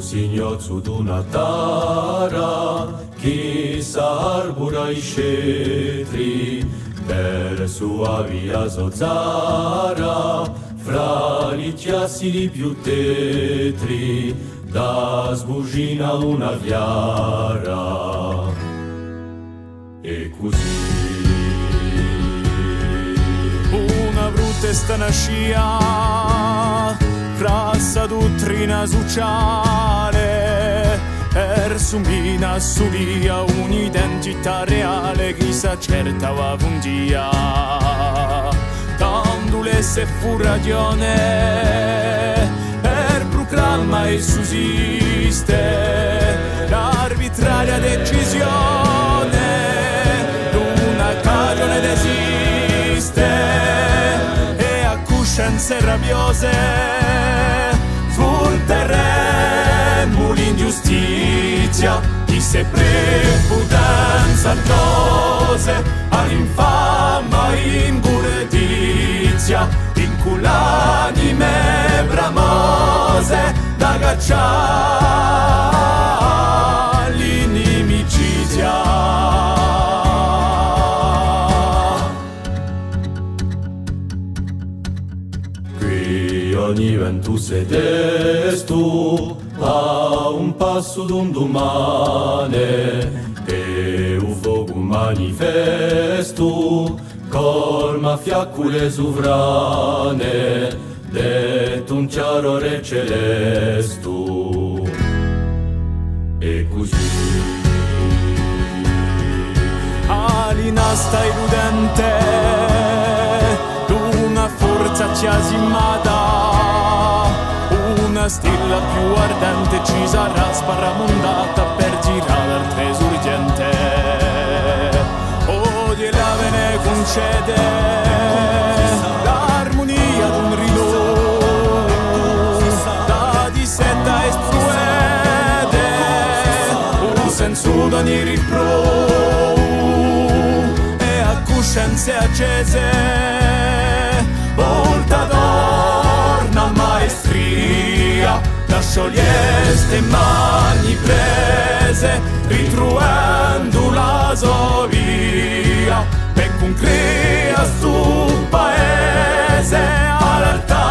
Signor su d'una tara, chi s'arbora i cetri, per sua via zozzara, fra gli chiassili più tetri, da sbucina una viara. E così una brutta e strana scia fra sa dottrina sociale per sumina su via un'identità reale che s'accertava un dia dandole se fu ragione per proclama e sussiste l'arbitraria decisione d'una cagione desiste e a coscienze rabiose sul terreno l'ingiustizia chi se prepudenza cose all'infama ingurdizia inculanime bramose da cacciare l'inimicizia. Ogni vento sedestu a un passo d'un domane e un fuoco manifesto colma fiaccule sovrane detto un chiaro re celesto e così alinasta illudente d'una forza ciasimata una stella più ardente ci sarà sparramondata per girare al tresurgente oh di la ve ne concede l'armonia d'un ridò da di setta espruede un senso d'ogni ripro e a coscienze accese volta d'orna maestria da scioglieste mani prese ritruendo la sua via per concrea stu paese all'altà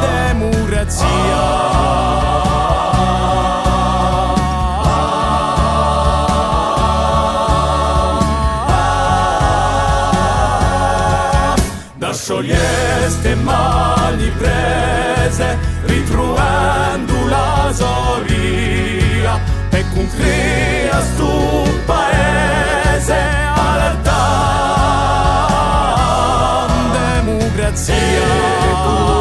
democrazia scioglieste mani prese ritruendo la sua via e con crea stu paese all'altà democrazia.